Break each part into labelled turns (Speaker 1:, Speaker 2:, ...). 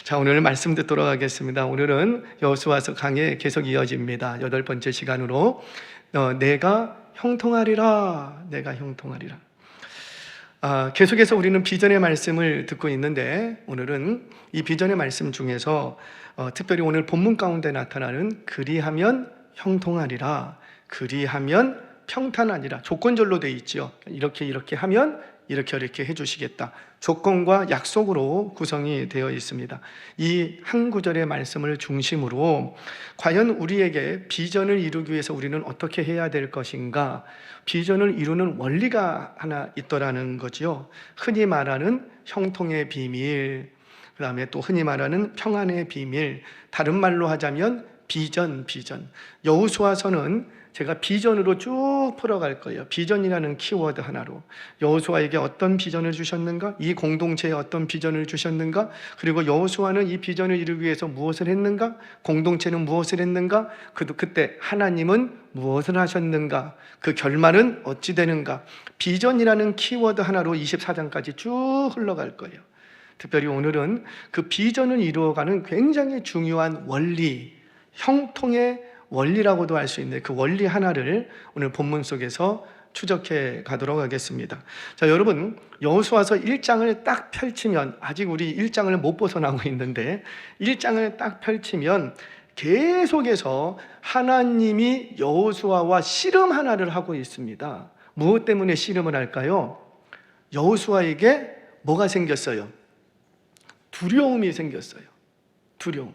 Speaker 1: 자, 오늘 말씀 듣도록 하겠습니다. 오늘은 여호수아서 강해 계속 이어집니다. 8번째 시간으로 내가 형통하리라, 내가 형통하리라. 계속해서 우리는 비전의 말씀을 듣고 있는데, 오늘은 이 비전의 말씀 중에서 특별히 오늘 본문 가운데 나타나는 그리하면 형통하리라, 그리하면 평탄하니라, 조건절로 되어 있죠. 이렇게 하면 이렇게 해주시겠다, 조건과 약속으로 구성이 되어 있습니다. 이 한 구절의 말씀을 중심으로 과연 우리에게 비전을 이루기 위해서 우리는 어떻게 해야 될 것인가, 비전을 이루는 원리가 하나 있더라는 거지요. 흔히 말하는 형통의 비밀, 그 다음에 또 흔히 말하는 평안의 비밀, 다른 말로 하자면 비전. 여호수아서는 제가 비전으로 쭉 풀어갈 거예요. 비전이라는 키워드 하나로 여호수아에게 어떤 비전을 주셨는가, 이 공동체에 어떤 비전을 주셨는가, 그리고 여호수아는 이 비전을 이루기 위해서 무엇을 했는가, 공동체는 무엇을 했는가, 그때 하나님은 무엇을 하셨는가, 그 결말은 어찌 되는가, 비전이라는 키워드 하나로 24장까지 쭉 흘러갈 거예요. 특별히 오늘은 그 비전을 이루어가는 굉장히 중요한 원리, 형통의 원리라고도 할 수 있는 그 원리 하나를 오늘 본문 속에서 추적해 가도록 하겠습니다. 자, 여러분, 여호수아서 1장을 딱 펼치면, 아직 우리 1장을 못 벗어나고 있는데 1장을 딱 펼치면 계속해서 하나님이 여호수아와 씨름 하나를 하고 있습니다. 무엇 때문에 씨름을 할까요? 여호수아에게 뭐가 생겼어요? 두려움이 생겼어요. 두려움.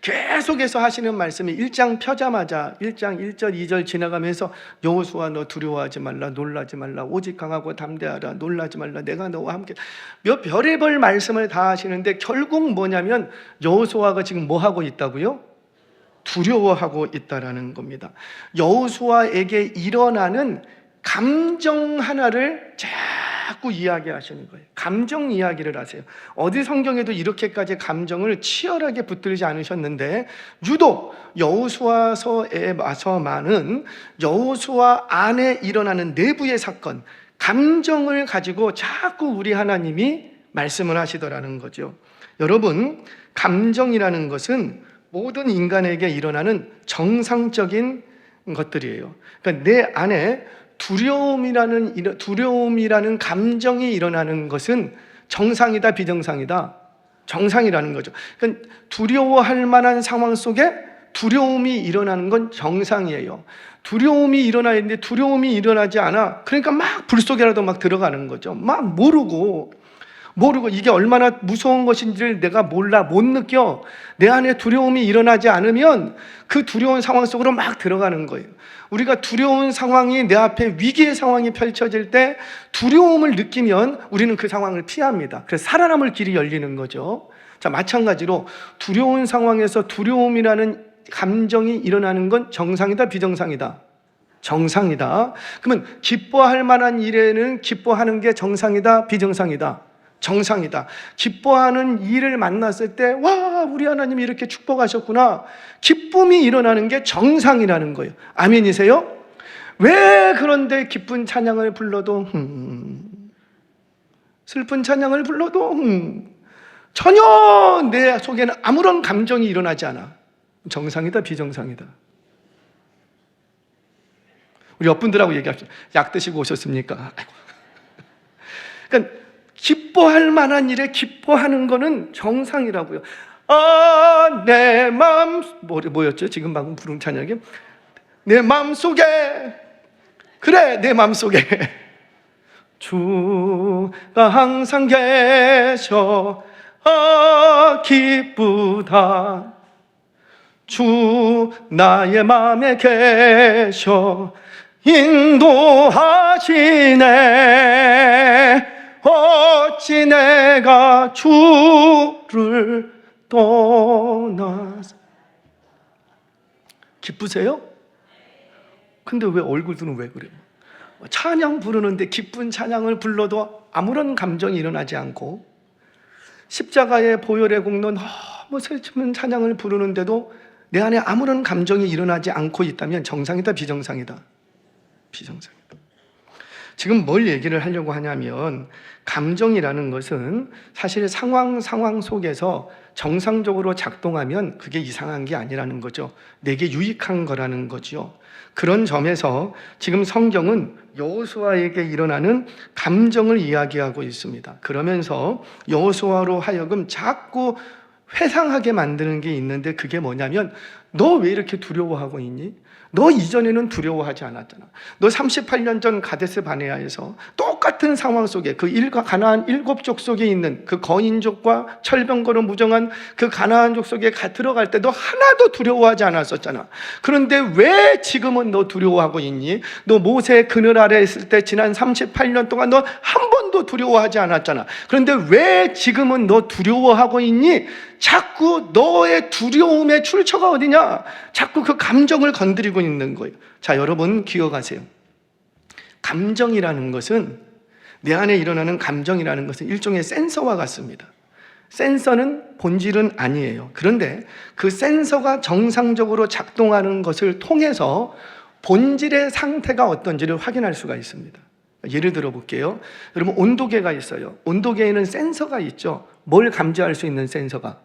Speaker 1: 계속해서 하시는 말씀이 1장 펴자마자 1장 1절 2절 지나가면서 여호수아 너 두려워하지 말라, 놀라지 말라, 오직 강하고 담대하라, 놀라지 말라, 내가 너와 함께, 몇 별의별 말씀을 다 하시는데 결국 뭐냐면 여호수아가 지금 뭐 하고 있다고요? 두려워하고 있다라는 겁니다. 여호수아에게 일어나는 감정 하나를 자꾸 이야기하시는 거예요. 감정 이야기를 하세요. 어디 성경에도 이렇게까지 감정을 치열하게 붙들지 않으셨는데, 유독 여호수아서에 와서만은 여호수아 안에 일어나는 내부의 사건, 감정을 가지고 자꾸 우리 하나님이 말씀을 하시더라는 거죠. 여러분, 감정이라는 것은 모든 인간에게 일어나는 정상적인 것들이에요. 그러니까 내 안에 두려움이라는 감정이 일어나는 것은 정상이다, 비정상이다? 정상이라는 거죠. 그러니까 두려워할 만한 상황 속에 두려움이 일어나는 건 정상이에요. 두려움이 일어나야 되는데 두려움이 일어나지 않아. 그러니까 막 불 속에라도 막 들어가는 거죠. 막 모르고 이게 얼마나 무서운 것인지를 내가 몰라, 못 느껴. 내 안에 두려움이 일어나지 않으면 그 두려운 상황 속으로 막 들어가는 거예요. 우리가 두려운 상황이 내 앞에 위기의 상황이 펼쳐질 때 두려움을 느끼면 우리는 그 상황을 피합니다. 그래서 살아남을 길이 열리는 거죠. 자, 마찬가지로 두려운 상황에서 두려움이라는 감정이 일어나는 건 정상이다, 비정상이다? 정상이다. 그러면 기뻐할 만한 일에는 기뻐하는 게 정상이다, 비정상이다? 정상이다. 기뻐하는 일을 만났을 때, 와, 우리 하나님이 이렇게 축복하셨구나, 기쁨이 일어나는 게 정상이라는 거예요. 아멘이세요? 왜 그런데 기쁜 찬양을 불러도 슬픈 찬양을 불러도 전혀 내 속에는 아무런 감정이 일어나지 않아? 정상이다, 비정상이다? 우리 옆분들하고 얘기합시다. 약 드시고 오셨습니까? 그러니까 기뻐할 만한 일에 기뻐하는 거는 정상이라고요. 내 마음, 뭐였죠? 지금 방금 부른 찬양이 내 마음 속에, 그래, 내 마음 속에 주가 항상 계셔, 기쁘다. 주 나의 마음에 계셔 인도하시네. 어찌 내가 주를 떠나서. 기쁘세요? 근데 왜 얼굴들은 왜 그래요? 찬양 부르는데 기쁜 찬양을 불러도 아무런 감정이 일어나지 않고, 십자가의 보혈의 공로 너무 슬픈 찬양을 부르는데도 내 안에 아무런 감정이 일어나지 않고 있다면 정상이다, 비정상이다? 비정상이다. 지금 뭘 얘기를 하려고 하냐면 감정이라는 것은 사실 상황 속에서 정상적으로 작동하면 그게 이상한 게 아니라는 거죠. 내게 유익한 거라는 거죠. 그런 점에서 지금 성경은 여호수아에게 일어나는 감정을 이야기하고 있습니다. 그러면서 여호수아로 하여금 자꾸 회상하게 만드는 게 있는데 그게 뭐냐면 너 왜 이렇게 두려워하고 있니? 너 이전에는 두려워하지 않았잖아. 너 38년 전 가데스 바네아에서 똑같은 상황 속에 그 가나안 7족 속에 있는 그 거인족과 철병거로 무정한 그 가나안족 속에 들어갈 때 너 하나도 두려워하지 않았었잖아. 그런데 왜 지금은 너 두려워하고 있니? 너 모세 그늘 아래 있을 때 지난 38년 동안 너 한 번도 두려워하지 않았잖아. 그런데 왜 지금은 너 두려워하고 있니? 자꾸 너의 두려움의 출처가 어디냐? 자꾸 그 감정을 건드리고 있는 거예요. 자, 여러분 기억하세요. 감정이라는 것은, 내 안에 일어나는 감정이라는 것은 일종의 센서와 같습니다. 센서는 본질은 아니에요. 그런데 그 센서가 정상적으로 작동하는 것을 통해서 본질의 상태가 어떤지를 확인할 수가 있습니다. 예를 들어 볼게요. 여러분 온도계가 있어요. 온도계에는 센서가 있죠. 뭘 감지할 수 있는 센서가?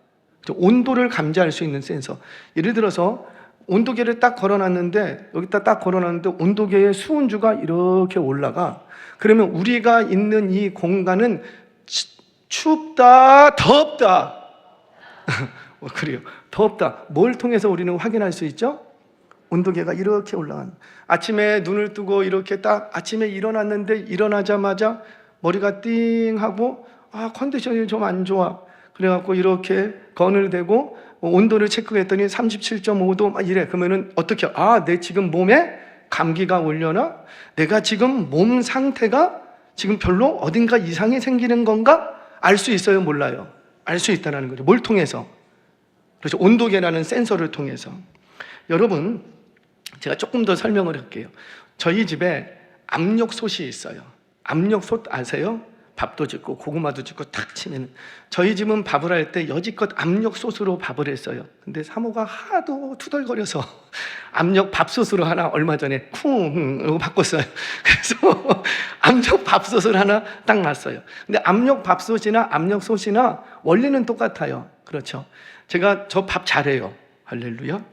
Speaker 1: 온도를 감지할 수 있는 센서. 예를 들어서 온도계를 딱 걸어놨는데, 여기다 딱 걸어놨는데 온도계의 수은주가 이렇게 올라가. 그러면 우리가 있는 이 공간은 춥다, 덥다. 그래요. 덥다. 뭘 통해서 우리는 확인할 수 있죠? 온도계가 이렇게 올라가는. 아침에 눈을 뜨고 이렇게 딱 아침에 일어났는데 일어나자마자 머리가 띵 하고 컨디션이 좀 안 좋아. 그래갖고 이렇게 건을 대고 온도를 체크했더니 37.5도 막 이래. 그러면은 어떻게? 내 지금 몸에 감기가 올려나? 내가 지금 몸 상태가 지금 별로 어딘가 이상이 생기는 건가? 알 수 있어요? 몰라요? 알 수 있다는 거죠. 뭘 통해서? 그렇죠. 온도계라는 센서를 통해서. 여러분, 제가 조금 더 설명을 할게요. 저희 집에 압력솥이 있어요. 압력솥 아세요? 밥도 짓고 고구마도 짓고 탁 치면, 저희 집은 밥을 할 때 여지껏 압력솥으로 밥을 했어요. 근데 사모가 하도 투덜거려서 압력 밥솥으로 하나 얼마 전에 쿵 바꿨어요. 그래서 압력 밥솥을 하나 딱 놨어요. 근데 압력 밥솥이나 압력솥이나 원리는 똑같아요. 그렇죠. 제가 저 밥 잘해요. 할렐루야.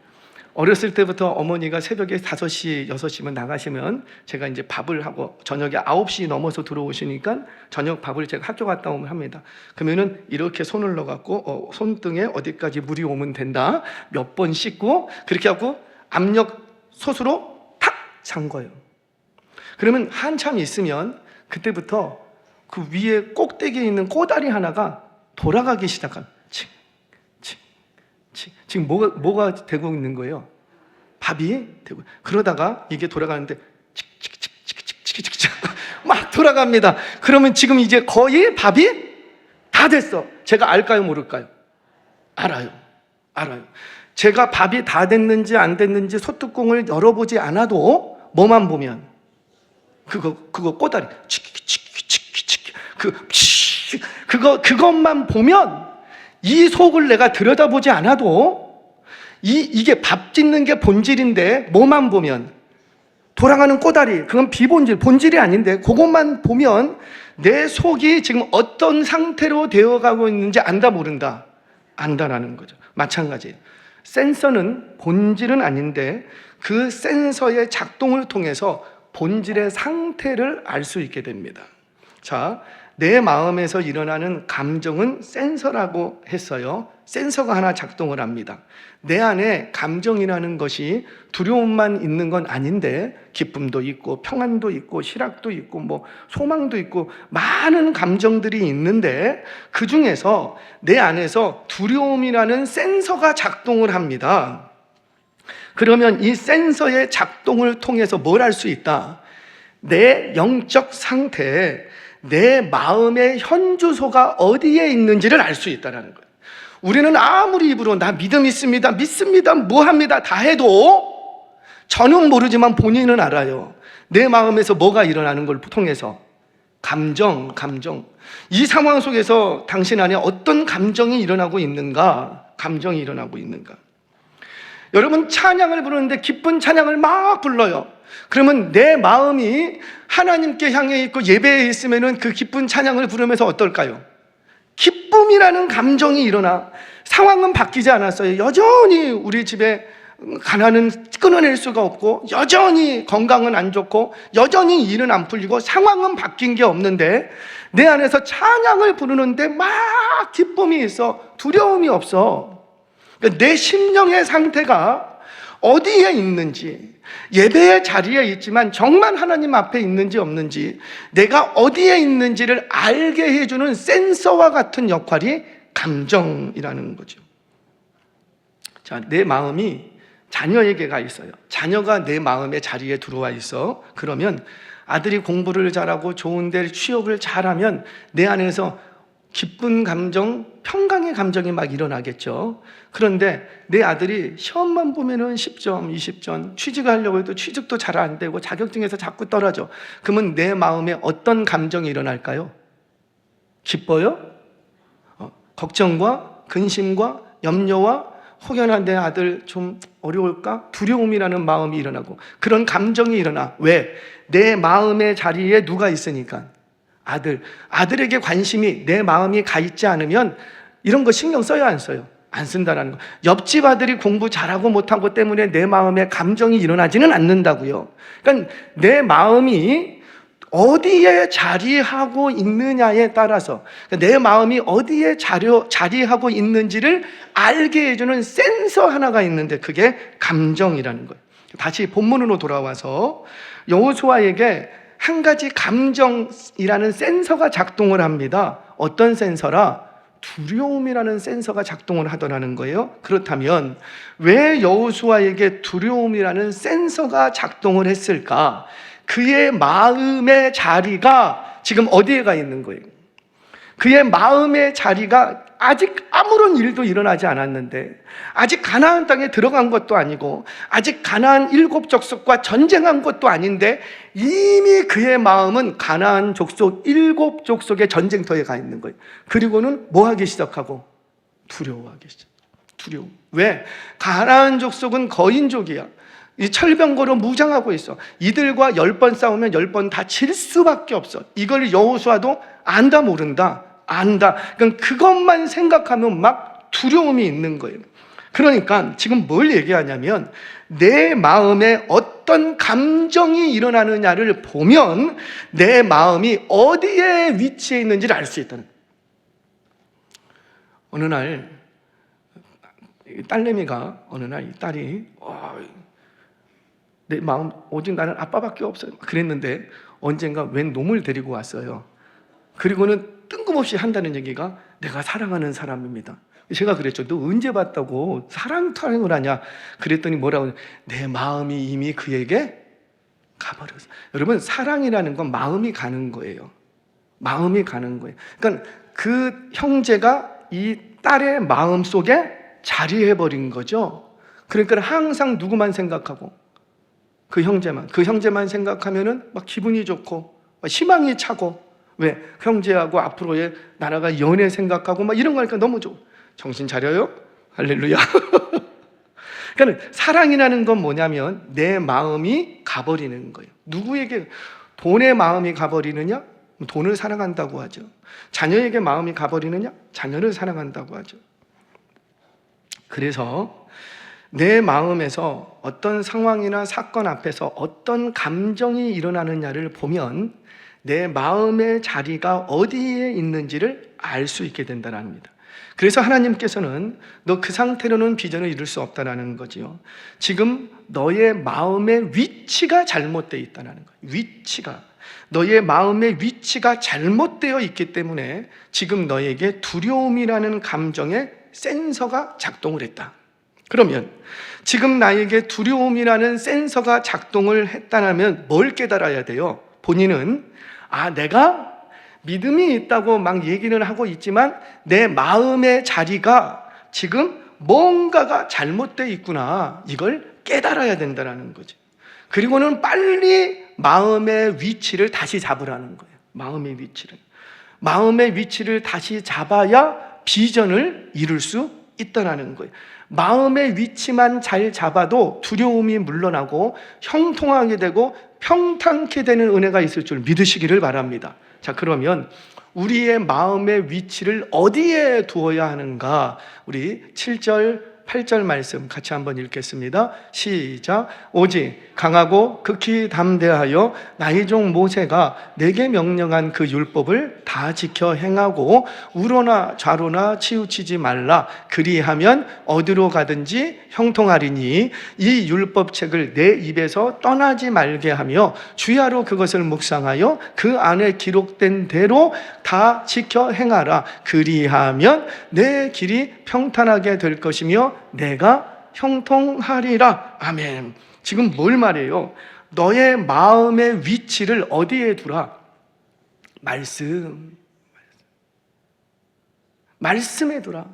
Speaker 1: 어렸을 때부터 어머니가 새벽에 5시, 6시면 나가시면 제가 이제 밥을 하고 저녁에 9시 넘어서 들어오시니까 저녁 밥을 제가 학교 갔다 오면 합니다. 그러면은 이렇게 손을 넣어갖고 손등에 어디까지 물이 오면 된다. 몇 번 씻고 그렇게 하고 압력솥으로 탁 잠궈요. 그러면 한참 있으면 그때부터 그 위에 꼭대기에 있는 꼬다리 하나가 돌아가기 시작합니다. 지금 뭐가 되고 있는 거예요? 밥이 되고. 그러다가 이게 돌아가는데 막 돌아갑니다. 그러면 지금 이제 거의 밥이 다 됐어. 제가 알까요, 모를까요? 알아요. 제가 밥이 다 됐는지 안 됐는지 소뚜껑을 열어보지 않아도 뭐만 보면 그거 꼬다리 그것만 보면, 이 속을 내가 들여다보지 않아도 이게 밥 짓는 게 본질인데 뭐만 보면 돌아가는 꼬다리, 그건 비본질, 본질이 아닌데 그것만 보면 내 속이 지금 어떤 상태로 되어가고 있는지 안다 모른다? 안다라는 거죠. 마찬가지예요. 센서는 본질은 아닌데 그 센서의 작동을 통해서 본질의 상태를 알 수 있게 됩니다. 자, 내 마음에서 일어나는 감정은 센서라고 했어요. 센서가 하나 작동을 합니다. 내 안에 감정이라는 것이 두려움만 있는 건 아닌데 기쁨도 있고 평안도 있고 희락도 있고 뭐 소망도 있고 많은 감정들이 있는데 그 중에서 내 안에서 두려움이라는 센서가 작동을 합니다. 그러면 이 센서의 작동을 통해서 뭘 할 수 있다? 내 영적 상태에 내 마음의 현주소가 어디에 있는지를 알 수 있다는 거예요. 우리는 아무리 입으로 나 믿음 있습니다, 믿습니다, 뭐합니다 다 해도 저는 모르지만 본인은 알아요. 내 마음에서 뭐가 일어나는 걸 통해서 감정. 이 상황 속에서 당신 안에 어떤 감정이 일어나고 있는가? 감정이 일어나고 있는가? 여러분 찬양을 부르는데 기쁜 찬양을 막 불러요. 그러면 내 마음이 하나님께 향해 있고 예배에 있으면 그 기쁜 찬양을 부르면서 어떨까요? 기쁨이라는 감정이 일어나. 상황은 바뀌지 않았어요. 여전히 우리 집에 가난은 끊어낼 수가 없고, 여전히 건강은 안 좋고, 여전히 일은 안 풀리고, 상황은 바뀐 게 없는데 내 안에서 찬양을 부르는데 막 기쁨이 있어. 두려움이 없어. 내 심령의 상태가 어디에 있는지, 예배의 자리에 있지만 정말 하나님 앞에 있는지 없는지, 내가 어디에 있는지를 알게 해주는 센서와 같은 역할이 감정이라는 거죠. 자, 내 마음이 자녀에게 가 있어요. 자녀가 내 마음의 자리에 들어와 있어. 그러면 아들이 공부를 잘하고 좋은 데 취업을 잘하면 내 안에서 기쁜 감정, 평강의 감정이 막 일어나겠죠. 그런데 내 아들이 시험만 보면은 10점, 20점, 취직하려고 해도 취직도 잘 안 되고 자격증에서 자꾸 떨어져. 그러면 내 마음에 어떤 감정이 일어날까요? 기뻐요? 걱정과 근심과 염려와 혹여나 내 아들 좀 어려울까? 두려움이라는 마음이 일어나고, 그런 감정이 일어나. 왜? 내 마음의 자리에 누가 있으니까. 아들에게 관심이 내 마음이 가 있지 않으면 이런 거 신경 써요, 안 써요? 안 쓴다라는 거. 옆집 아들이 공부 잘하고 못한 것 때문에 내 마음에 감정이 일어나지는 않는다고요. 그러니까 내 마음이 어디에 자리하고 있느냐에 따라서, 내 마음이 어디에 자리하고 있는지를 알게 해주는 센서 하나가 있는데 그게 감정이라는 거예요. 다시 본문으로 돌아와서 여호수아에게 한 가지 감정이라는 센서가 작동을 합니다. 어떤 센서라? 두려움이라는 센서가 작동을 하더라는 거예요. 그렇다면 왜 여호수아에게 두려움이라는 센서가 작동을 했을까? 그의 마음의 자리가 지금 어디에 가 있는 거예요? 그의 마음의 자리가 아직 아무런 일도 일어나지 않았는데, 아직 가나안 땅에 들어간 것도 아니고, 아직 가나안 7 족속과 전쟁한 것도 아닌데 이미 그의 마음은 가나안 족속 7 족속의 전쟁터에 가 있는 거예요. 그리고는 뭐 하기 시작하고? 두려워하기 시작. 두려움. 왜? 가나안 족속은 거인족이야. 이 철병거로 무장하고 있어. 이들과 10번 싸우면 10번 다 질 수밖에 없어. 이걸 여호수아도 안다 모른다. 안다. 그러니까 그것만 생각하면 막 두려움이 있는 거예요. 그러니까 지금 뭘 얘기하냐면 내 마음에 어떤 감정이 일어나느냐를 보면 내 마음이 어디에 위치해 있는지를 알 수 있다는 거예요. 어느 날 딸내미가 이 딸이 내 마음 오직 나는 아빠밖에 없어요 그랬는데 언젠가 웬 놈을 데리고 왔어요. 그리고는 뜬금없이 한다는 얘기가 내가 사랑하는 사람입니다. 제가 그랬죠. 너 언제 봤다고 사랑을 하냐? 그랬더니 뭐라고 하냐? 내 마음이 이미 그에게 가버렸어. 여러분, 사랑이라는 건 마음이 가는 거예요. 마음이 가는 거예요. 그러니까 그 형제가 이 딸의 마음 속에 자리해버린 거죠. 그러니까 항상 누구만 생각하고 그 형제만 생각하면은 막 기분이 좋고 막 희망이 차고. 왜? 형제하고 앞으로의 나라가 연애 생각하고 막 이런 거 하니까 너무 좋아. 정신 차려요? 할렐루야. 그러니까 사랑이라는 건 뭐냐면 내 마음이 가버리는 거예요. 누구에게? 돈의 마음이 가버리느냐? 돈을 사랑한다고 하죠. 자녀에게 마음이 가버리느냐? 자녀를 사랑한다고 하죠. 그래서 내 마음에서 어떤 상황이나 사건 앞에서 어떤 감정이 일어나느냐를 보면 내 마음의 자리가 어디에 있는지를 알 수 있게 된다는 겁니다. 그래서 하나님께서는 너 그 상태로는 비전을 이룰 수 없다는 거지요. 지금 너의 마음의 위치가 잘못되어 있다는 거예요. 너의 마음의 위치가 잘못되어 있기 때문에 지금 너에게 두려움이라는 감정의 센서가 작동을 했다. 그러면 지금 나에게 두려움이라는 센서가 작동을 했다면 뭘 깨달아야 돼요? 본인은 내가 믿음이 있다고 막 얘기는 하고 있지만 내 마음의 자리가 지금 뭔가가 잘못되어 있구나. 이걸 깨달아야 된다는 거죠. 그리고는 빨리 마음의 위치를 다시 잡으라는 거예요. 마음의 위치를 다시 잡아야 비전을 이룰 수 있다라는 거예요. 마음의 위치만 잘 잡아도 두려움이 물러나고 형통하게 되고 평탄케 되는 은혜가 있을 줄 믿으시기를 바랍니다. 자, 그러면 우리의 마음의 위치를 어디에 두어야 하는가? 우리 7절 8절 말씀 같이 한번 읽겠습니다. 시작. 오직 강하고 극히 담대하여 나의 종 모세가 내게 명령한 그 율법을 다 지켜 행하고 우로나 좌로나 치우치지 말라. 그리하면 어디로 가든지 형통하리니 이 율법책을 내 입에서 떠나지 말게 하며 주야로 그것을 묵상하여 그 안에 기록된 대로 다 지켜 행하라. 그리하면 내 길이 평탄하게 될 것이며 내가 형통하리라. 아멘. 지금 뭘 말해요? 너의 마음의 위치를 어디에 두라? 말씀에 두라.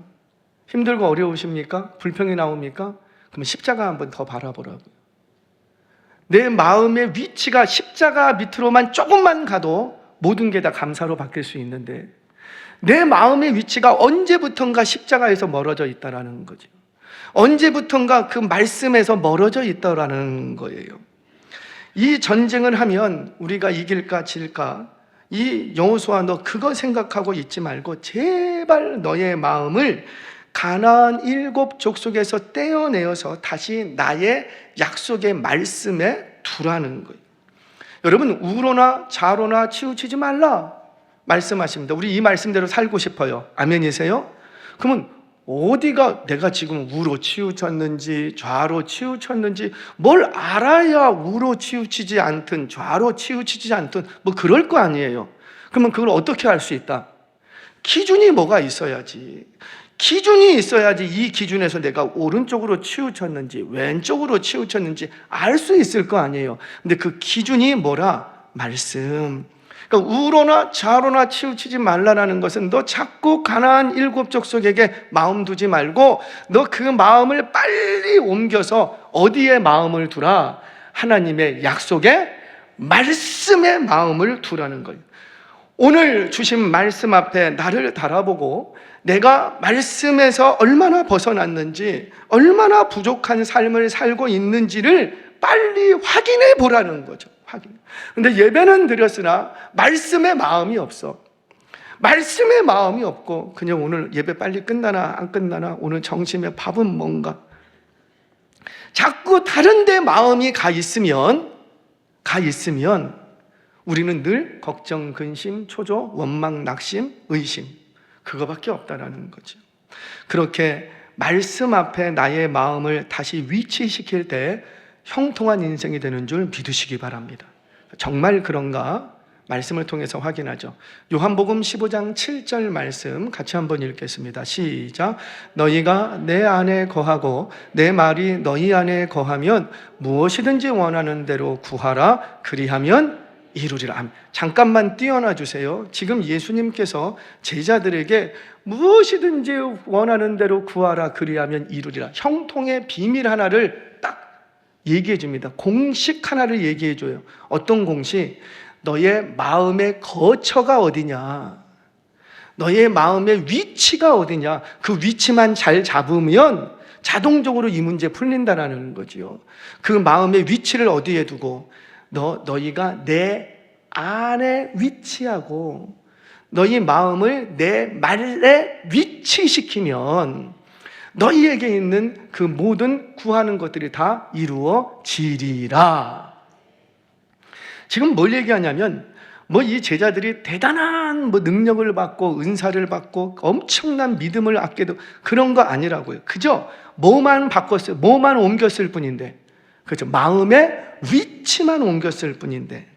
Speaker 1: 힘들고 어려우십니까? 불평이 나옵니까? 그럼 십자가 한번 더 바라보라고요. 내 마음의 위치가 십자가 밑으로만 조금만 가도 모든 게 다 감사로 바뀔 수 있는데 내 마음의 위치가 언제부턴가 십자가에서 멀어져 있다라는 거죠. 언제부턴가 그 말씀에서 멀어져 있다라는 거예요. 이 전쟁을 하면 우리가 이길까 질까? 이 여호수아, 너 그거 생각하고 있지 말고 제발 너의 마음을 가나안 7족속에서 떼어내어서 다시 나의 약속의 말씀에 두라는 거예요. 여러분, 우로나 좌로나 치우치지 말라 말씀하십니다. 우리 이 말씀대로 살고 싶어요. 아멘이세요? 그러면 어디가 내가 지금 우로 치우쳤는지 좌로 치우쳤는지 뭘 알아야 우로 치우치지 않든 좌로 치우치지 않든 뭐 그럴 거 아니에요. 그러면 그걸 어떻게 알 수 있다? 기준이 뭐가 있어야지. 기준이 있어야지 이 기준에서 내가 오른쪽으로 치우쳤는지 왼쪽으로 치우쳤는지 알 수 있을 거 아니에요. 근데 그 기준이 뭐라? 말씀. 그러니까 우로나 좌로나 치우치지 말라라는 것은 너 자꾸 가나안 7족속에게 마음 두지 말고 너 그 마음을 빨리 옮겨서 어디에 마음을 두라? 하나님의 약속의 말씀에 마음을 두라는 거예요. 오늘 주신 말씀 앞에 나를 달아보고 내가 말씀에서 얼마나 벗어났는지, 얼마나 부족한 삶을 살고 있는지를 빨리 확인해 보라는 거죠. 근데 예배는 드렸으나 말씀에 마음이 없어. 말씀에 마음이 없고 그냥 오늘 예배 빨리 끝나나 안 끝나나, 오늘 점심에 밥은 뭔가, 자꾸 다른 데 마음이 가 있으면 우리는 늘 걱정, 근심, 초조, 원망, 낙심, 의심, 그거밖에 없다라는 거죠. 그렇게 말씀 앞에 나의 마음을 다시 위치시킬 때 형통한 인생이 되는 줄 믿으시기 바랍니다. 정말 그런가? 말씀을 통해서 확인하죠. 요한복음 15장 7절 말씀 같이 한번 읽겠습니다. 시작. 너희가 내 안에 거하고 내 말이 너희 안에 거하면 무엇이든지 원하는 대로 구하라. 그리하면 이루리라. 잠깐만 띄어놔 주세요. 지금 예수님께서 제자들에게 무엇이든지 원하는 대로 구하라. 그리하면 이루리라. 형통의 비밀 하나를 딱 얘기해 줍니다. 공식 하나를 얘기해 줘요. 어떤 공식? 너의 마음의 거처가 어디냐? 너의 마음의 위치가 어디냐? 그 위치만 잘 잡으면 자동적으로 이 문제 풀린다라는 거지요. 그 마음의 위치를 어디에 두고 너희가 내 안에 위치하고 너희 마음을 내 말에 위치시키면 너희에게 있는 그 모든 구하는 것들이 다 이루어지리라. 지금 뭘 얘기하냐면 이 제자들이 대단한 능력을 받고 은사를 받고 엄청난 믿음을 갖게도 그런 거 아니라고요. 그저 뭐만 바꿨어요. 뭐만 옮겼을 뿐인데, 그렇죠. 마음의 위치만 옮겼을 뿐인데,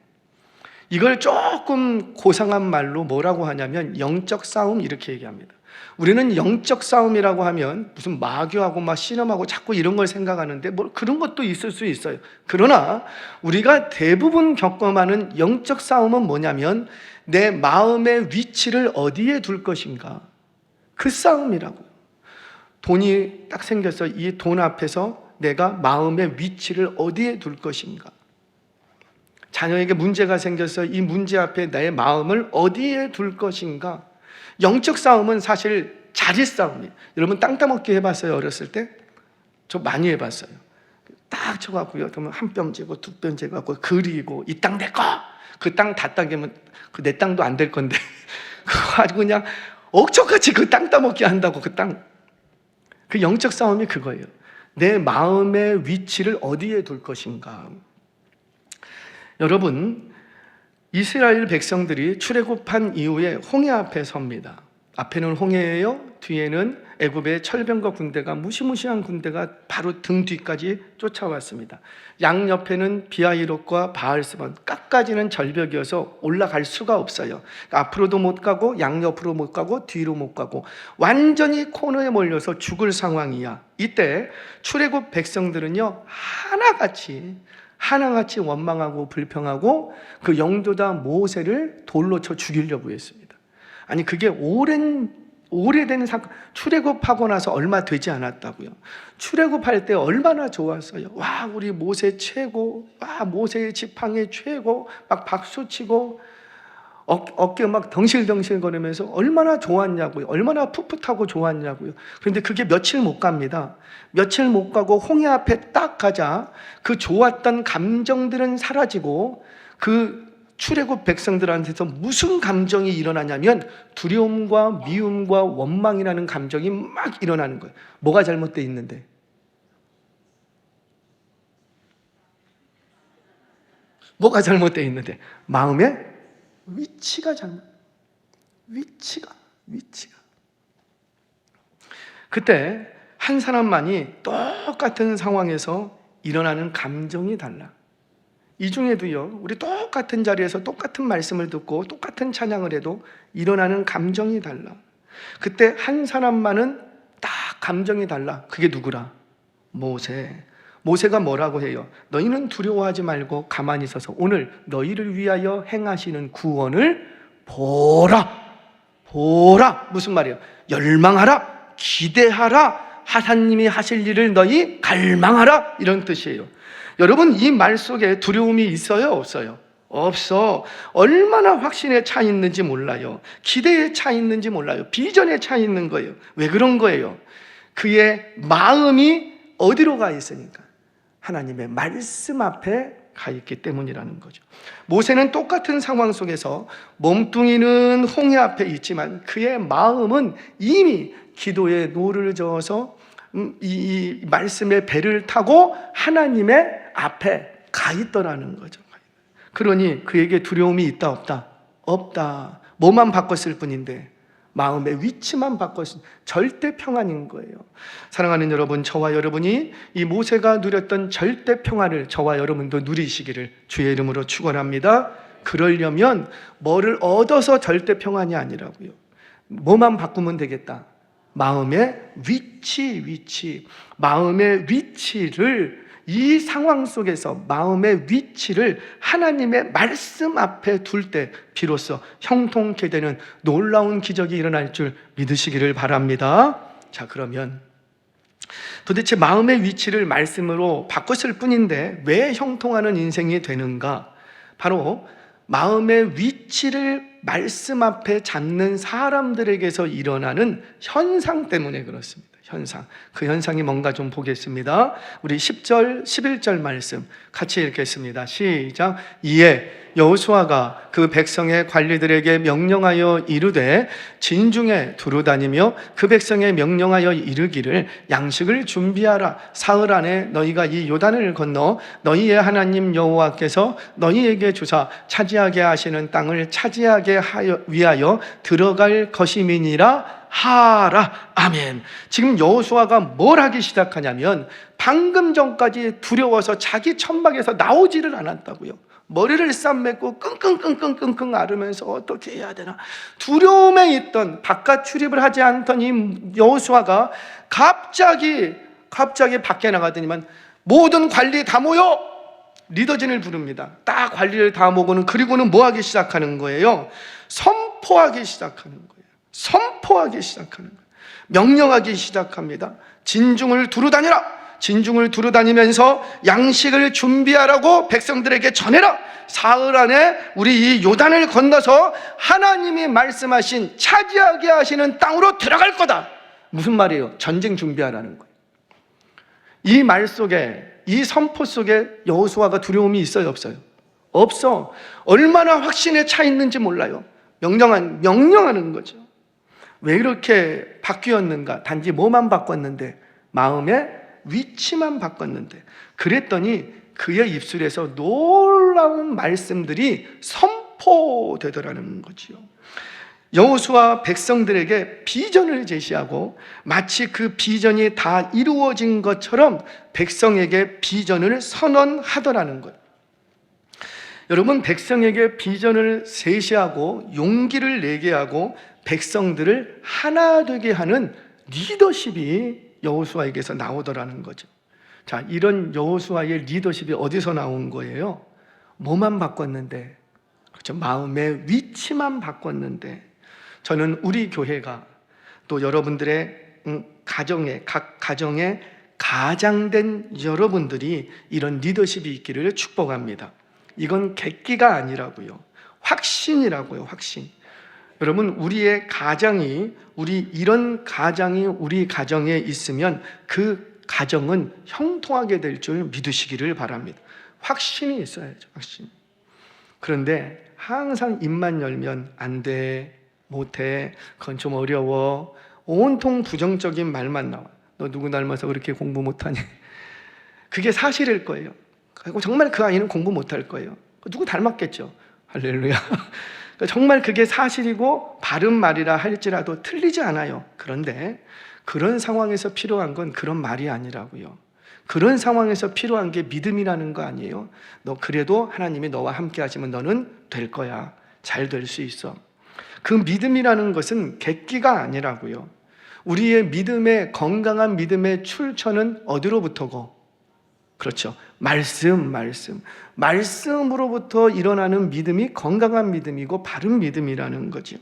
Speaker 1: 이걸 조금 고상한 말로 뭐라고 하냐면 영적 싸움 이렇게 얘기합니다. 우리는 영적 싸움이라고 하면 무슨 마귀하고 막 씨름하고 자꾸 이런 걸 생각하는데 그런 것도 있을 수 있어요. 그러나 우리가 대부분 겪어가는 영적 싸움은 뭐냐면 내 마음의 위치를 어디에 둘 것인가, 그 싸움이라고요. 돈이 딱 생겨서 이 돈 앞에서 내가 마음의 위치를 어디에 둘 것인가, 자녀에게 문제가 생겨서 이 문제 앞에 내 마음을 어디에 둘 것인가. 영적 싸움은 사실 자리 싸움이. 여러분 땅 따먹기 해봤어요? 어렸을 때? 저 많이 해봤어요. 딱 쳐갖고요. 그러면 한 뼘 재고 두 뼘 재갖고 그리고 이 땅 내 거. 그 땅 다 따기면 그 내 땅도 안 될 건데 그거 아주 그냥 억척같이 그 땅 따먹기 한다고. 그 땅. 그 영적 싸움이 그거예요. 내 마음의 위치를 어디에 둘 것인가. 여러분, 이스라엘 백성들이 출애굽한 이후에 홍해 앞에 섭니다. 앞에는 홍해예요. 뒤에는 애굽의 철병과 군대가, 무시무시한 군대가 바로 등 뒤까지 쫓아왔습니다. 양옆에는 비하이롯과 바알스본, 끝까지는 절벽이어서 올라갈 수가 없어요. 앞으로도 못 가고 양옆으로 못 가고 뒤로 못 가고 완전히 코너에 몰려서 죽을 상황이야. 이때 출애굽 백성들은요, 하나같이 원망하고 불평하고 그 영도다 모세를 돌로 쳐 죽이려고 했습니다. 아니, 그게 오래된 사건. 출애굽하고 나서 얼마 되지 않았다고요. 출애굽할 때 얼마나 좋았어요. 와, 우리 모세 최고. 와, 모세의 지팡이 최고. 막 박수치고 어깨 막 덩실덩실 거리면서 얼마나 좋았냐고요. 얼마나 풋풋하고 좋았냐고요. 그런데 그게 며칠 못 갑니다. 며칠 못 가고 홍해 앞에 딱 가자 그 좋았던 감정들은 사라지고 그 출애굽 백성들한테서 무슨 감정이 일어나냐면 두려움과 미움과 원망이라는 감정이 막 일어나는 거예요. 뭐가 잘못되어 있는데? 뭐가 잘못되어 있는데? 마음의 위치가 위치가. 그때 한 사람만이 똑같은 상황에서 일어나는 감정이 달라. 이 중에도요, 우리 똑같은 자리에서 똑같은 말씀을 듣고 똑같은 찬양을 해도 일어나는 감정이 달라. 그때 한 사람만은 딱 감정이 달라. 그게 누구라? 모세가 뭐라고 해요? 너희는 두려워하지 말고 가만히 있어서 오늘 너희를 위하여 행하시는 구원을 보라. 무슨 말이에요? 열망하라, 기대하라, 하나님이 하실 일을 너희 갈망하라, 이런 뜻이에요. 여러분, 이 말 속에 두려움이 있어요? 없어요? 없어. 얼마나 확신에 차 있는지 몰라요. 기대에 차 있는지 몰라요. 비전에 차 있는 거예요. 왜 그런 거예요? 그의 마음이 어디로 가 있으니까? 하나님의 말씀 앞에 가 있기 때문이라는 거죠. 모세는 똑같은 상황 속에서 몸뚱이는 홍해 앞에 있지만 그의 마음은 이미 기도에 노를 저어서 이 말씀의 배를 타고 하나님의 앞에 가 있더라는 거죠. 그러니 그에게 두려움이 있다 없다? 없다. 뭐만 바꿨을 뿐인데 마음의 위치만 바꿨을 절대 평안인 거예요. 사랑하는 여러분, 저와 여러분이 이 모세가 누렸던 절대 평안을 저와 여러분도 누리시기를 주의 이름으로 축원합니다. 그러려면 뭐를 얻어서 절대 평안이 아니라고요. 뭐만 바꾸면 되겠다? 마음의 위치. 마음의 위치를, 이 상황 속에서 마음의 위치를 하나님의 말씀 앞에 둘 때 비로소 형통케 되는 놀라운 기적이 일어날 줄 믿으시기를 바랍니다. 자, 그러면 도대체 마음의 위치를 말씀으로 바꿨을 뿐인데 왜 형통하는 인생이 되는가? 바로 마음의 위치를 말씀 앞에 잡는 사람들에게서 일어나는 현상 때문에 그렇습니다. 현상. 그 현상이 뭔가 좀 보겠습니다. 우리 10절, 11절 말씀 같이 읽겠습니다. 시작. 이에 여호수아가 그 백성의 관리들에게 명령하여 이르되 진중에 두루다니며 그 백성에 명령하여 이르기를 양식을 준비하라. 사흘 안에 너희가 이 요단을 건너 너희의 하나님 여호와께서 너희에게 주사 차지하게 하시는 땅을 차지하게 위하여 들어갈 것임이니라 하라. 아멘. 지금 여호수아가 뭘 하기 시작하냐면 방금 전까지 두려워서 자기 천막에서 나오지를 않았다고요. 머리를 싸매고 끙끙끙끙끙끙 앓으면서 어떻게 해야 되나 두려움에 있던, 바깥 출입을 하지 않던 이 여호수아가 갑자기 밖에 나가더니만 모든 관리 다 모여 리더진을 부릅니다. 딱 관리를 다 모고는 그리고는 뭐 하기 시작하는 거예요? 선포하기 시작하는 거예요. 명령하기 시작합니다. 진중을 두루 다니라. 진중을 두루다니면서 양식을 준비하라고 백성들에게 전해라. 사흘 안에 우리 이 요단을 건너서 하나님이 말씀하신 차지하게 하시는 땅으로 들어갈 거다. 무슨 말이에요? 전쟁 준비하라는 거예요. 이 말 속에, 이 선포 속에 여호수아가 두려움이 있어요, 없어요? 없어. 얼마나 확신에 차 있는지 몰라요. 명령하는 거죠. 왜 이렇게 바뀌었는가? 단지 뭐만 바꿨는데? 마음의 위치만 바꿨는데. 그랬더니 그의 입술에서 놀라운 말씀들이 선포되더라는 거지요. 여호수아 백성들에게 비전을 제시하고 마치 그 비전이 다 이루어진 것처럼 백성에게 비전을 선언하더라는 거예요. 여러분, 백성에게 비전을 제시하고 용기를 내게 하고 백성들을 하나 되게 하는 리더십이 여호수아에게서 나오더라는 거죠. 자, 이런 여호수아의 리더십이 어디서 나온 거예요? 뭐만 바꿨는데, 그렇죠? 마음의 위치만 바꿨는데. 저는 우리 교회가 또 여러분들의 가정에, 각 가정에 가장된 여러분들이 이런 리더십이 있기를 축복합니다. 이건 객기가 아니라고요. 확신이라고요, 확신. 여러분, 우리의 가장이, 이런 가장이 우리 가정에 있으면 그 가정은 형통하게 될 줄 믿으시기를 바랍니다. 확신이 있어야죠, 확신. 그런데 항상 입만 열면 안 돼, 못해, 그건 좀 어려워, 온통 부정적인 말만 나와. 너 누구 닮아서 그렇게 공부 못하니? 그게 사실일 거예요. 그리고 정말 그 아이는 공부 못할 거예요. 누구 닮았겠죠? 할렐루야. 정말 그게 사실이고 바른 말이라 할지라도 틀리지 않아요. 그런데 그런 상황에서 필요한 건 그런 말이 아니라고요. 그런 상황에서 필요한 게 믿음이라는 거 아니에요? 너 그래도 하나님이 너와 함께 하시면 너는 될 거야. 잘 될 수 있어. 그 믿음이라는 것은 객기가 아니라고요. 우리의 믿음의, 건강한 믿음의 출처는 어디로부터고? 그렇죠. 말씀으로부터 일어나는 믿음이 건강한 믿음이고 바른 믿음이라는 거죠.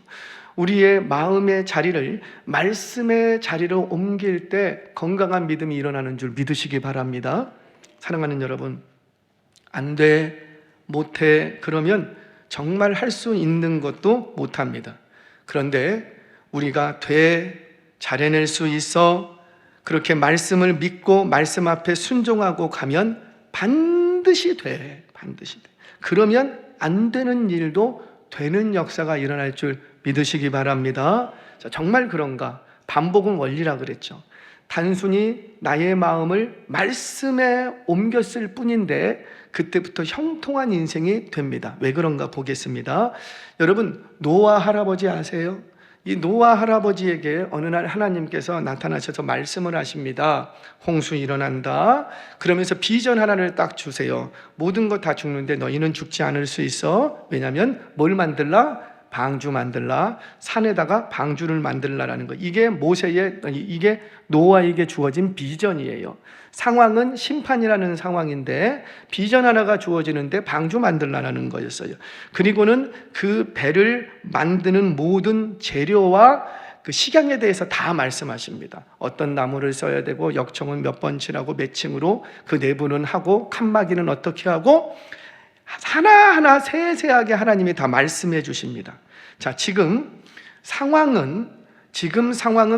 Speaker 1: 우리의 마음의 자리를 말씀의 자리로 옮길 때 건강한 믿음이 일어나는 줄 믿으시기 바랍니다. 사랑하는 여러분, 안 돼, 못해, 그러면 정말 할 수 있는 것도 못합니다. 그런데 우리가 돼, 잘해낼 수 있어, 그렇게 말씀을 믿고 말씀 앞에 순종하고 가면 반드시 돼, 반드시 돼. 그러면 안 되는 일도 되는 역사가 일어날 줄 믿으시기 바랍니다. 자, 정말 그런가? 반복은 원리라 그랬죠. 단순히 나의 마음을 말씀에 옮겼을 뿐인데 그때부터 형통한 인생이 됩니다. 왜 그런가 보겠습니다. 여러분, 노아 할아버지 아세요? 이 노아 할아버지에게 어느 날 하나님께서 나타나셔서 말씀을 하십니다. 홍수 일어난다. 그러면서 비전 하나를 딱 주세요. 모든 것 다 죽는데 너희는 죽지 않을 수 있어. 왜냐하면 뭘 만들라? 방주 만들라. 산에다가 방주를 만들라라는 거. 이게 이게 노아에게 주어진 비전이에요. 상황은 심판이라는 상황인데 비전 하나가 주어지는데 방주 만들라는 거였어요. 그리고는 그 배를 만드는 모든 재료와 그 식양에 대해서 다 말씀하십니다. 어떤 나무를 써야 되고 역청은 몇 번 칠하고 몇 층으로 그 내부는 하고 칸막이는 어떻게 하고 하나하나 세세하게 하나님이 다 말씀해 주십니다. 자, 지금 상황은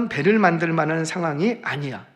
Speaker 1: 배를 만들 만한 상황이 아니야.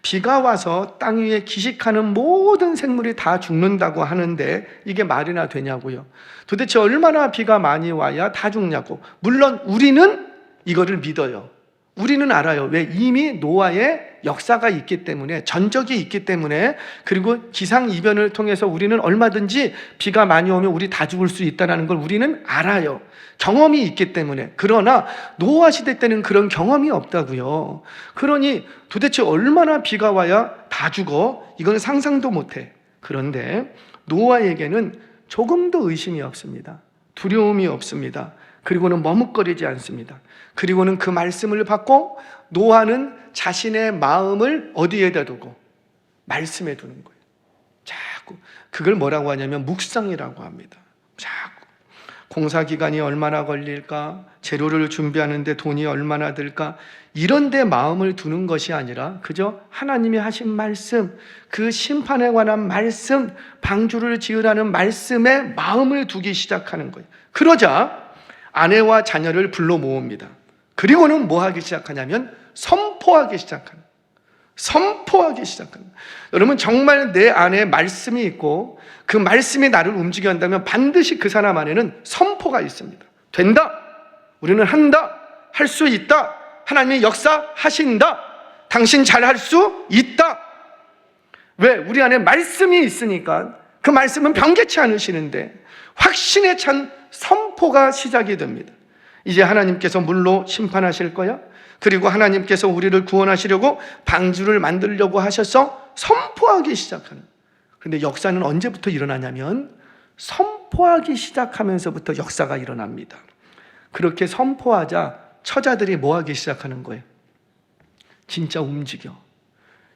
Speaker 1: 비가 와서 땅 위에 기식하는 모든 생물이 다 죽는다고 하는데 이게 말이나 되냐고요. 도대체 얼마나 비가 많이 와야 다 죽냐고. 물론 우리는 이거를 믿어요. 우리는 알아요. 왜? 이미 노아의 역사가 있기 때문에, 전적이 있기 때문에, 그리고 기상이변을 통해서 우리는 얼마든지 비가 많이 오면 우리 다 죽을 수 있다는 걸 우리는 알아요. 경험이 있기 때문에. 그러나 노아 시대 때는 그런 경험이 없다고요. 그러니 도대체 얼마나 비가 와야 다 죽어? 이건 상상도 못해. 그런데 노아에게는 조금도 의심이 없습니다. 두려움이 없습니다. 그리고는 머뭇거리지 않습니다. 그리고는 그 말씀을 받고 노아는 자신의 마음을 어디에다 두고? 말씀에 두는 거예요. 자꾸 그걸 뭐라고 하냐면 묵상이라고 합니다. 자꾸 공사 기간이 얼마나 걸릴까? 재료를 준비하는데 돈이 얼마나 들까? 이런 데 마음을 두는 것이 아니라 그저 하나님이 하신 말씀, 그 심판에 관한 말씀, 방주를 지으라는 말씀에 마음을 두기 시작하는 거예요. 그러자 아내와 자녀를 불러 모읍니다. 그리고는 뭐 하기 시작하냐면 선포하기 시작합니다. 선포하기 시작합니다. 여러분, 정말 내 안에 말씀이 있고 그 말씀이 나를 움직여 한다면 반드시 그 사람 안에는 선포가 있습니다. 된다. 우리는 한다. 할 수 있다. 하나님이 역사하신다. 당신 잘할 수 있다. 왜? 우리 안에 말씀이 있으니까. 그 말씀은 변개치 않으시는데 확신에 찬 선포가 시작이 됩니다. 이제 하나님께서 물로 심판하실 거야. 그리고 하나님께서 우리를 구원하시려고 방주를 만들려고 하셔서 선포하기 시작하는. 그런데 역사는 언제부터 일어나냐면 선포하기 시작하면서부터 역사가 일어납니다. 그렇게 선포하자 처자들이 뭐 하기 시작하는 거예요? 진짜 움직여.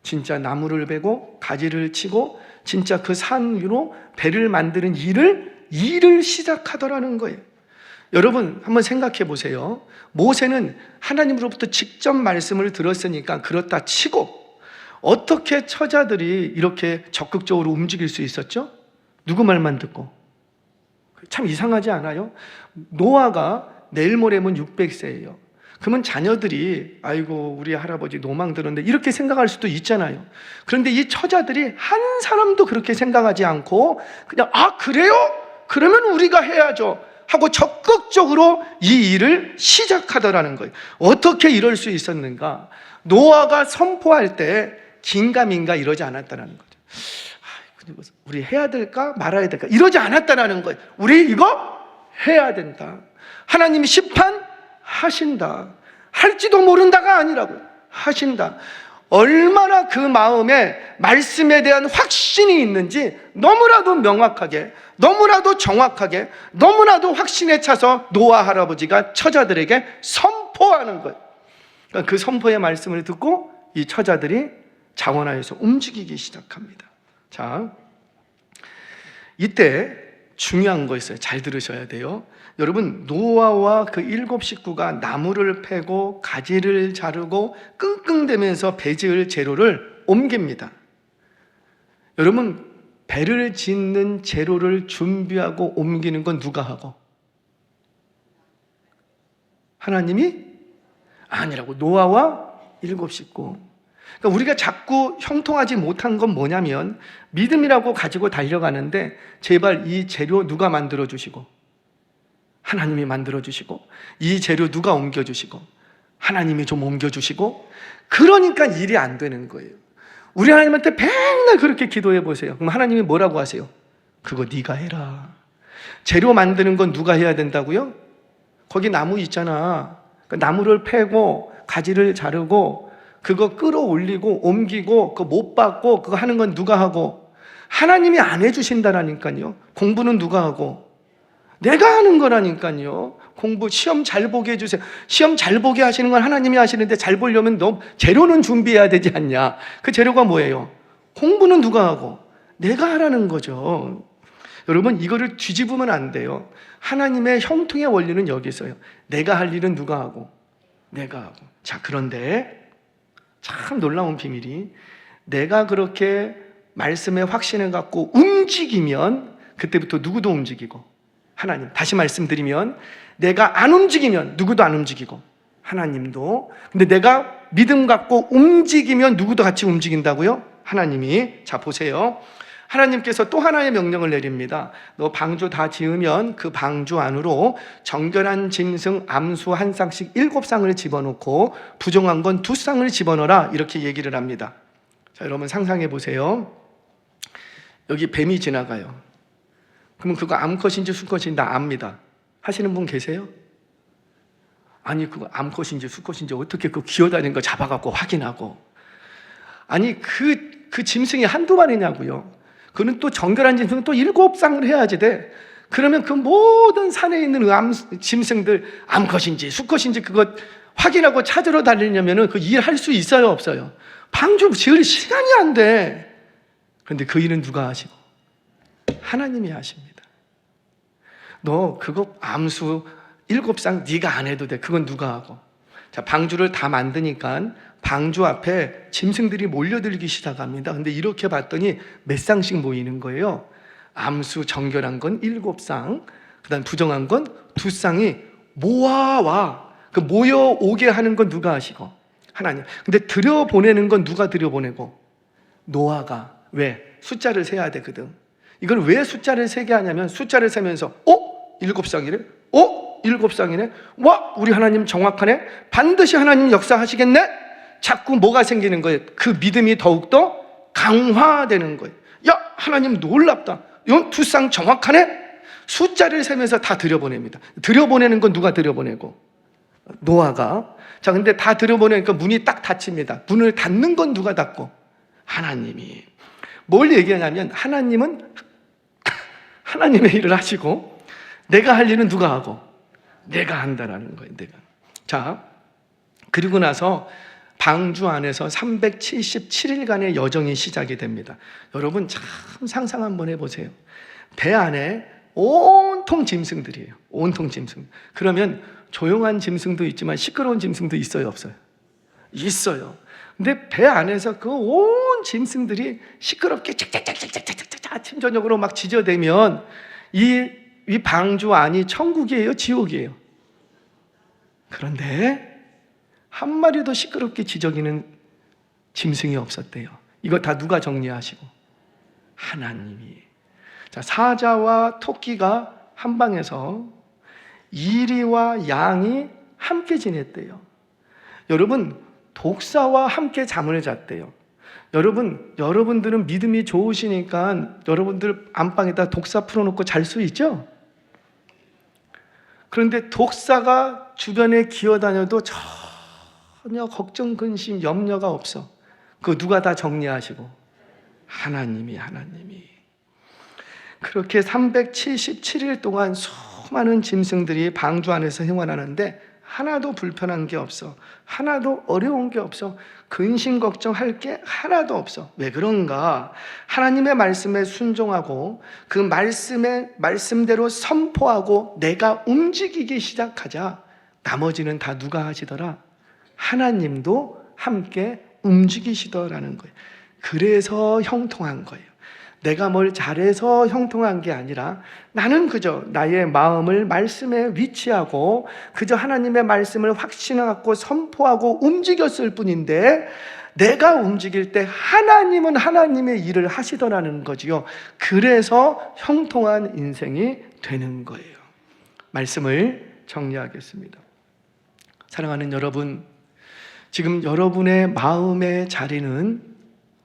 Speaker 1: 진짜 나무를 베고 가지를 치고 진짜 그 산 위로 배를 만드는 일을 시작하더라는 거예요. 여러분, 한번 생각해 보세요. 모세는 하나님으로부터 직접 말씀을 들었으니까 그렇다 치고 어떻게 처자들이 이렇게 적극적으로 움직일 수 있었죠? 누구 말만 듣고? 참 이상하지 않아요? 노아가 내일 모레면 600세예요. 그러면 자녀들이 아이고 우리 할아버지 노망 들었는데 이렇게 생각할 수도 있잖아요. 그런데 이 처자들이 한 사람도 그렇게 생각하지 않고 그냥 아 그래요? 그러면 우리가 해야죠 하고 적극적으로 이 일을 시작하더라는 거예요. 어떻게 이럴 수 있었는가? 노아가 선포할 때 긴가민가 이러지 않았다는 거죠. 우리 해야 될까 말아야 될까 이러지 않았다는 거예요. 우리 이거 해야 된다. 하나님이 심판하신다. 할지도 모른다가 아니라고 하신다. 얼마나 그 마음에 말씀에 대한 확신이 있는지 너무나도 명확하게, 너무나도 정확하게, 너무나도 확신에 차서 노아 할아버지가 처자들에게 선포하는 거예요. 그러니까 그 선포의 말씀을 듣고 이 처자들이 자원하여서 움직이기 시작합니다. 자, 이때 중요한 거 있어요. 잘 들으셔야 돼요. 여러분, 노아와 그 7 식구가 나무를 패고 가지를 자르고 끙끙대면서 배 지을 재료를 옮깁니다. 여러분, 배를 짓는 재료를 준비하고 옮기는 건 누가 하고? 하나님이? 아니라고. 노아와 7 식구. 그러니까 우리가 자꾸 형통하지 못한 건 뭐냐면 믿음이라고 가지고 달려가는데 제발 이 재료 누가 만들어주시고 하나님이 만들어주시고 이 재료 누가 옮겨주시고 하나님이 좀 옮겨주시고 그러니까 일이 안 되는 거예요. 우리 하나님한테 맨날 그렇게 기도해 보세요. 그럼 하나님이 뭐라고 하세요? 그거 네가 해라. 재료 만드는 건 누가 해야 된다고요? 거기 나무 있잖아. 그 나무를 패고 가지를 자르고 그거 끌어올리고 옮기고 그거 못 받고 그거 하는 건 누가 하고? 하나님이 안 해주신다라니까요. 공부는 누가 하고? 내가 하는 거라니까요. 공부 시험 잘 보게 해주세요. 시험 잘 보게 하시는 건 하나님이 하시는데 잘 보려면 너 재료는 준비해야 되지 않냐? 그 재료가 뭐예요? 공부는 누가 하고? 내가 하라는 거죠. 여러분, 이거를 뒤집으면 안 돼요. 하나님의 형통의 원리는 여기 있어요. 내가 할 일은 누가 하고? 내가 하고. 자, 그런데 참 놀라운 비밀이 내가 그렇게 말씀에 확신을 갖고 움직이면 그때부터 누구도 움직이고 하나님. 다시 말씀드리면 내가 안 움직이면 누구도 안 움직이고 하나님도. 근데 내가 믿음 갖고 움직이면 누구도 같이 움직인다고요? 하나님이. 자, 보세요. 하나님께서 또 하나의 명령을 내립니다. 너 방주 다 지으면 그 방주 안으로 정결한 짐승 암수 1쌍씩 7쌍을 집어넣고 부정한 건 2쌍을 집어넣어라 이렇게 얘기를 합니다. 자, 여러분 상상해 보세요. 여기 뱀이 지나가요. 그러면 그거 암컷인지 수컷인지 나 압니다. 하시는 분 계세요? 아니 그거 암컷인지 수컷인지 어떻게 그 기어다니는 거 잡아갖고 확인하고. 아니 그 짐승이 한두 마리냐고요. 그는 또 정결한 짐승은 또 7쌍을 해야지 돼. 그러면 그 모든 산에 있는 짐승들 암컷인지 수컷인지 그거 확인하고 찾으러 다니려면 그 일 할 수 있어요 없어요? 방주 지을 시간이 안 돼. 그런데 그 일은 누가 하시고? 하나님이 하십니다. 너 그거 암수 7쌍 네가 안 해도 돼. 그건 누가 하고. 자, 방주를 다 만드니까 방주 앞에 짐승들이 몰려들기 시작합니다. 근데 이렇게 봤더니 몇 쌍씩 모이는 거예요. 암수 정결한 건 7쌍, 그 다음 부정한 건 2쌍이 모아와. 그 모여오게 하는 건 누가 하시고? 하나님. 근데 들여보내는 건 누가 들여보내고? 노아가. 왜? 숫자를 세야 되거든. 이걸 왜 숫자를 세게 하냐면 숫자를 세면서 7쌍이래? 7쌍이네? 와, 우리 하나님 정확하네? 반드시 하나님 역사하시겠네? 자꾸 뭐가 생기는 거예요? 그 믿음이 더욱더 강화되는 거예요. 야, 하나님 놀랍다. 이건 2쌍 정확하네? 숫자를 세면서 다 들여보냅니다. 들여보내는 건 누가 들여보내고? 노아가. 자, 근데 다 들여보내니까 문이 딱 닫힙니다. 문을 닫는 건 누가 닫고? 하나님이. 뭘 얘기하냐면 하나님은 하나님의 일을 하시고 내가 할 일은 누가 하고? 내가 한다라는 거예요. 내가. 자, 그리고 나서 방주 안에서 377일간의 여정이 시작이 됩니다. 여러분 참 상상 한번 해보세요. 배 안에 온통 짐승들이에요. 온통 짐승. 그러면 조용한 짐승도 있지만 시끄러운 짐승도 있어요, 없어요? 있어요. 근데 배 안에서 그 온 짐승들이 시끄럽게 짝짝짝짝짝짝짝 아침 저녁으로 막 지저대면 이 방주 안이 천국이에요, 지옥이에요? 그런데 한 마리도 시끄럽게 지저귀는 짐승이 없었대요. 이거 다 누가 정리하시고? 하나님이. 자, 사자와 토끼가 한 방에서 이리와 양이 함께 지냈대요. 여러분, 독사와 함께 잠을 잤대요. 여러분들은 믿음이 좋으시니까 여러분들 안방에다 독사 풀어놓고 잘 수 있죠? 그런데 독사가 주변에 기어다녀도 전혀 걱정, 근심, 염려가 없어. 그거 누가 다 정리하시고? 하나님이. 그렇게 377일 동안 수많은 짐승들이 방주 안에서 생활하는데 하나도 불편한 게 없어. 하나도 어려운 게 없어. 근심 걱정할 게 하나도 없어. 왜 그런가? 하나님의 말씀에 순종하고 그 말씀대로 선포하고 내가 움직이기 시작하자 나머지는 다 누가 하시더라? 하나님도 함께 움직이시더라는 거예요. 그래서 형통한 거예요. 내가 뭘 잘해서 형통한 게 아니라 나는 그저 나의 마음을 말씀에 위치하고 그저 하나님의 말씀을 확신하고 선포하고 움직였을 뿐인데 내가 움직일 때 하나님은 하나님의 일을 하시더라는 거지요. 그래서 형통한 인생이 되는 거예요. 말씀을 정리하겠습니다. 사랑하는 여러분, 지금 여러분의 마음의 자리는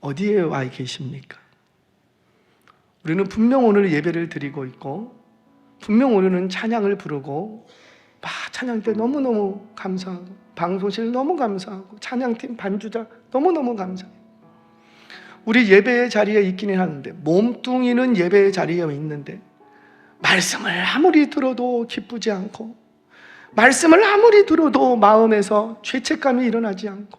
Speaker 1: 어디에 와 계십니까? 우리는 분명 오늘 예배를 드리고 있고 분명 오늘은 찬양을 부르고 찬양 때 너무너무 감사하고 방송실 너무 감사하고 찬양팀 반주자 너무너무 감사해요. 우리 예배의 자리에 있기는 하는데 몸뚱이는 예배의 자리에 있는데 말씀을 아무리 들어도 기쁘지 않고 말씀을 아무리 들어도 마음에서 죄책감이 일어나지 않고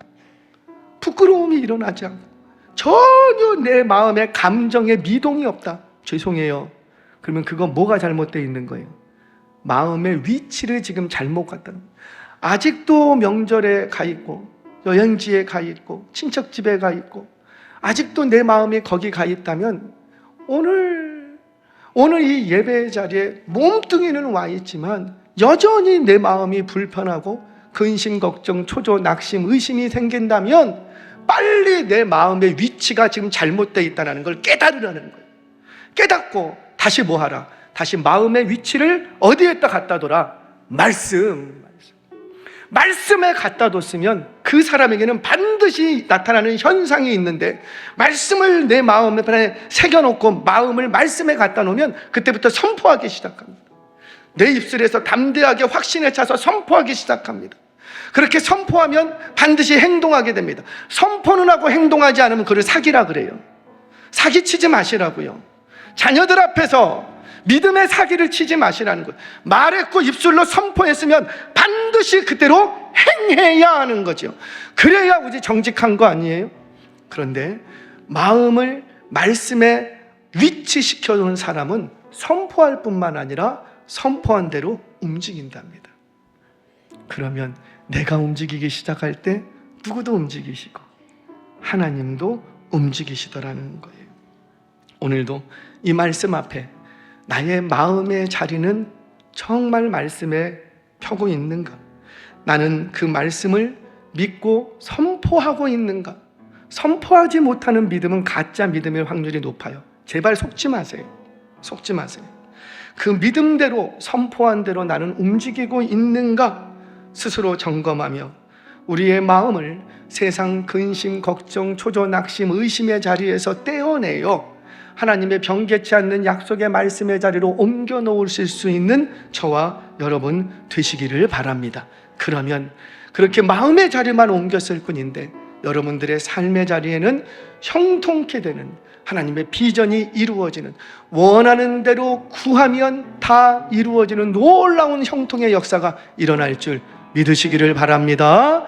Speaker 1: 부끄러움이 일어나지 않고 전혀 내 마음에 감정에 미동이 없다. 죄송해요. 그러면 그건 뭐가 잘못되어 있는 거예요? 마음의 위치를 지금 잘못 갔다는 거예요. 아직도 명절에 가 있고 여행지에 가 있고 친척집에 가 있고 아직도 내 마음이 거기 가 있다면 오늘 이 예배 자리에 몸뚱이는 와 있지만 여전히 내 마음이 불편하고 근심, 걱정, 초조, 낙심, 의심이 생긴다면 빨리 내 마음의 위치가 지금 잘못되어 있다는 걸 깨달으라는 거예요. 깨닫고 다시 뭐 하라? 다시 마음의 위치를 어디에다 갖다 둬라? 말씀에 갖다 뒀으면 그 사람에게는 반드시 나타나는 현상이 있는데 말씀을 내 마음에 새겨놓고 마음을 말씀에 갖다 놓으면 그때부터 선포하기 시작합니다. 내 입술에서 담대하게 확신에 차서 선포하기 시작합니다. 그렇게 선포하면 반드시 행동하게 됩니다. 선포는 하고 행동하지 않으면 그를 사기라 그래요. 사기치지 마시라고요. 자녀들 앞에서 믿음의 사기를 치지 마시라는 거예요. 말했고 입술로 선포했으면 반드시 그대로 행해야 하는 거죠. 그래야 우리 정직한 거 아니에요? 그런데 마음을 말씀에 위치시켜놓은 사람은 선포할 뿐만 아니라 선포한 대로 움직인답니다. 그러면 내가 움직이기 시작할 때 누구도 움직이시고 하나님도 움직이시더라는 거예요. 오늘도 이 말씀 앞에 나의 마음의 자리는 정말 말씀에 펴고 있는가? 나는 그 말씀을 믿고 선포하고 있는가? 선포하지 못하는 믿음은 가짜 믿음의 확률이 높아요. 제발 속지 마세요. 속지 마세요. 그 믿음대로 선포한 대로 나는 움직이고 있는가? 스스로 점검하며 우리의 마음을 세상 근심, 걱정, 초조, 낙심, 의심의 자리에서 떼어내어 하나님의 변개치 않는 약속의 말씀의 자리로 옮겨 놓으실 수 있는 저와 여러분 되시기를 바랍니다. 그러면 그렇게 마음의 자리만 옮겼을 뿐인데 여러분들의 삶의 자리에는 형통케 되는 하나님의 비전이 이루어지는, 원하는 대로 구하면 다 이루어지는 놀라운 형통의 역사가 일어날 줄 믿으시기를 바랍니다.